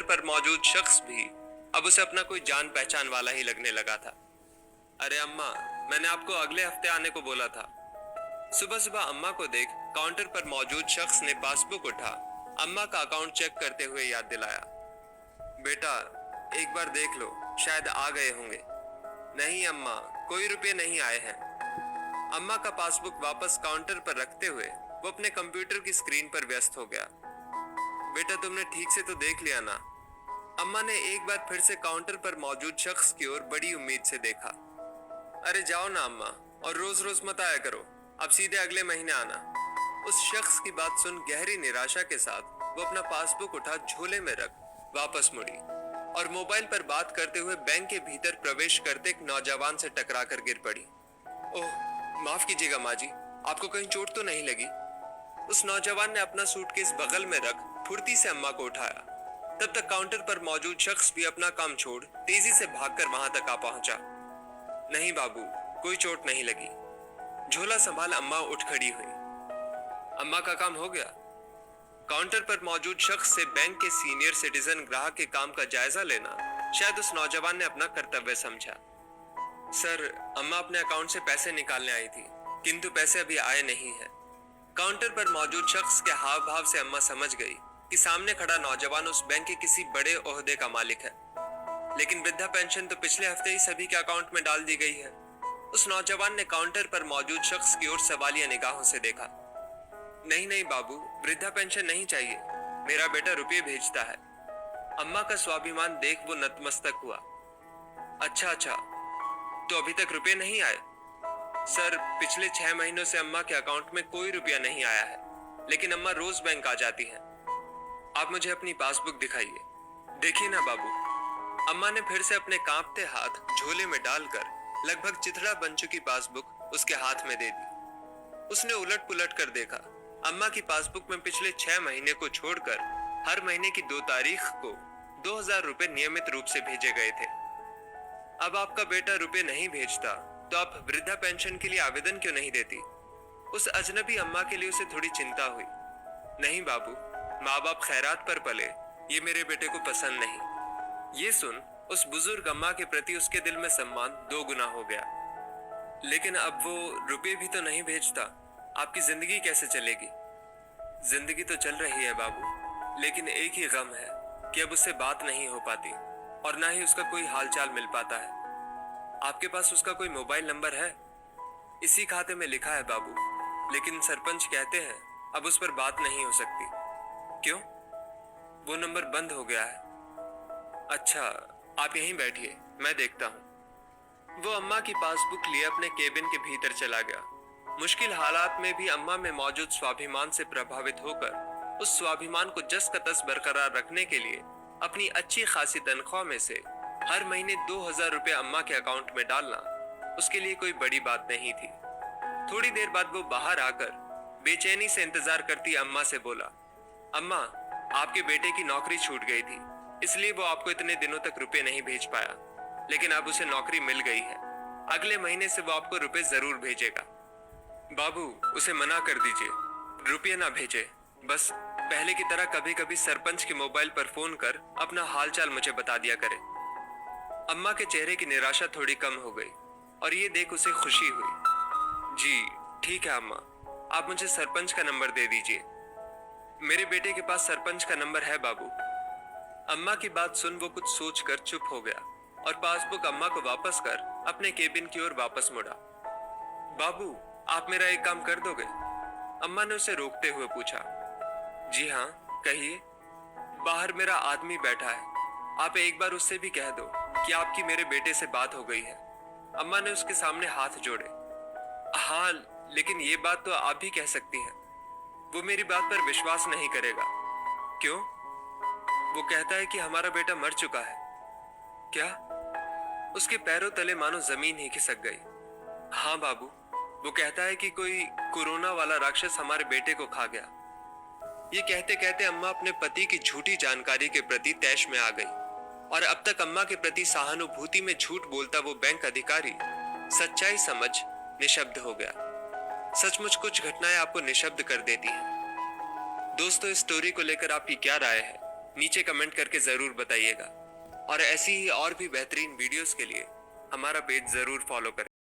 पर मौजूद शख्स भी अब उसे अपना कोई जान पहचान वाला ही लगने लगा था। अरे अम्मा, मैंने आपको अगले हफ्ते आने को बोला था। सुबह सुबह अम्मा को देख काउंटर पर मौजूद शख्स ने पासबुक उठा अम्मा का अकाउंट चेक करते हुए याद दिलाया। बेटा, एक बार देख लो, शायद आ गए होंगे। नहीं अम्मा, कोई रुपए नहीं आए हैं। अम्मा का पासबुक वापस काउंटर पर रखते हुए वो अपने कंप्यूटर की स्क्रीन पर व्यस्त हो गया। बेटा, तुमने ठीक से तो देख लिया ना? अम्मा ने एक बार फिर से काउंटर पर मौजूद शख्स की ओर बड़ी उम्मीद से देखा। अरे जाओ ना अम्मा, और रोज रोज मत आया करो, अब सीधे अगले महीने आना। उस शख्स की बात सुन गहरी निराशा के साथ वो अपना पासबुक उठा झोले में रख वापस मुड़ी और मोबाइल पर बात करते हुए बैंक के भीतर प्रवेश करते एक नौजवान से टकराकर गिर पड़ी। ओह, माफ कीजिएगा माँ जी, आपको कहीं चोट तो नहीं लगी? उस नौजवान ने अपना सूटकेस बगल में रख फुर्ती से अम्मा को उठाया। तब तक काउंटर पर मौजूद शख्स भी अपना काम छोड़ तेजी से भागकर वहां तक आ पहुंचा। नहीं बाबू, कोई चोट नहीं लगी। झोला संभाल अम्मा उठ खड़ी हुई। अम्मा का काम हो गया? काउंटर पर मौजूद शख्स से बैंक के सीनियर सिटीजन ग्राहक के काम का जायजा लेना शायद उस नौजवान ने अपना कर्तव्य समझा। सर, अम्मा अपने अकाउंट से पैसे निकालने आई थी, किंतु पैसे अभी आए नहीं हैं। काउंटर पर मौजूद शख्स के हाव भाव से अम्मा समझ गई कि सामने खड़ा नौजवान उस बैंक के किसी बड़े ओहदे का मालिक है। लेकिन वृद्धा पेंशन तो पिछले हफ्ते ही सभी के अकाउंट में डाल दी गई है। उस नौजवान ने काउंटर पर मौजूद शख्स की ओर सवालिया निगाहों से देखा। नहीं नहीं बाबू, वृद्धा पेंशन नहीं चाहिए, मेरा बेटा रुपये भेजता है। अम्मा का स्वाभिमान देख वो नतमस्तक हुआ। अच्छा अच्छा, तो अभी तक रुपये नहीं आए? सर, पिछले 6 महीनों से अम्मा के अकाउंट में कोई रुपया नहीं आया है, लेकिन अम्मा रोज बैंक आ जाती हैं। आप मुझे अपनी पासबुक दिखाइए। देखिए ना बाबू। अम्मा ने फिर से अपने कांपते हाथ झोले में डालकर लगभग चिथड़ा बन चुकी पासबुक उसके हाथ में दे दी। उसने उलट पुलट कर देखा। अम्मा की पासबुक में पिछले 6 महीने को छोड़कर हर महीने की 2 तारीख को 2000 रुपए नियमित रूप से भेजे गए थे। अब आपका बेटा रुपए नहीं भेजता तो आप वृद्धा पेंशन के लिए आवेदन क्यों नहीं देती? उस अजनबी अम्मा के लिए उसे थोड़ी चिंता हुई। नहीं बाबू, माँ बाप खैरात पर पले, ये मेरे बेटे को पसंद नहीं। ये सुन उस बुजुर्ग अम्मा के प्रति उसके दिल में सम्मान 2 गुना हो गया। लेकिन अब वो रुपए भी तो नहीं भेजता, आपकी जिंदगी कैसे चलेगी? जिंदगी तो चल रही है बाबू, लेकिन एक ही गम है कि अब उससे बात नहीं हो पाती और ना ही उसका कोई हालचाल मिल पाता है। आपके पास उसका कोई मोबाइल नंबर है? इसी खाते में लिखा है बाबू, लेकिन सरपंच कहते हैं अब उस पर बात नहीं हो सकती। क्यों? वो नंबर बंद हो गया है। अच्छा, आप यहीं बैठिए, मैं देखता हूँ। वो अम्मा की पासबुक लिए अपने केबिन के भीतर चला गया। मुश्किल हालात में भी अम्मा में मौजूद स्वाभिमान से प्रभावित होकर उस स्वाभिमान को जस का तस बरकरार रखने के लिए अपनी अच्छी खासी तनख्वाह में से हर महीने 2000 रुपए अम्मा के अकाउंट में डालना उसके लिए कोई बड़ी बात नहीं थी। थोड़ी देर बाद वो बाहर आकर बेचैनी से इंतजार करती अम्मा से बोला, अम्मा, आपके बेटे की नौकरी छूट गई थी, इसलिए वो आपको इतने दिनों तक रुपए नहीं भेज पाया, लेकिन अब उसे नौकरी मिल गई है। अगले महीने से वो आपको रुपए जरूर भेजेगा। बाबू, उसे मना कर दीजिए, रुपये ना भेजे। बस पहले की तरह कभी कभी सरपंच के मोबाइल पर फोन कर अपना हालचाल मुझे बता दिया करे। अम्मा के चेहरे की निराशा थोड़ी कम हो गई और ये देख उसे खुशी हुई। जी ठीक है अम्मा, आप मुझे सरपंच का नंबर दे दीजिए। मेरे बेटे के पास सरपंच का नंबर है बाबू। अम्मा की बात सुन वो कुछ सोचकर चुप हो गया और पासबुक अम्मा को वापस कर अपने केबिन की ओर वापस मुड़ा। बाबू, आप मेरा एक काम कर दोगे? अम्मा ने उसे रोकते हुए पूछा। जी हाँ, कहिए। बाहर मेरा आदमी बैठा है, आप एक बार उससे भी कह दो कि आपकी मेरे बेटे से बात हो गई है। अम्मा ने उसके सामने हाथ जोड़े। हाँ, लेकिन ये बात तो आप भी कह सकती हैं। वो मेरी बात पर विश्वास नहीं करेगा। क्यों? वो कहता है कि हमारा बेटा मर चुका है। क्या? उसके पैरों तले मानो जमीन ही खिसक गई। हाँ बाबू, वो कहता है कि कोई कोरोना वाला राक्षस हमारे बेटे को खा गया। ये कहते कहते अम्मा अपने पति की झूठी जानकारी के प्रति तैश में आ गई और अब तक अम्मा के प्रति सहानुभूति में झूठ बोलता वो बैंक अधिकारी सच्चाई समझ निशब्द हो गया। सचमुच कुछ घटनाएं आपको निशब्द कर देती हैं। दोस्तों, इस स्टोरी को लेकर आपकी क्या राय है नीचे कमेंट करके जरूर बताइएगा और ऐसी ही और भी बेहतरीन वीडियोस के लिए हमारा पेज जरूर फॉलो करें।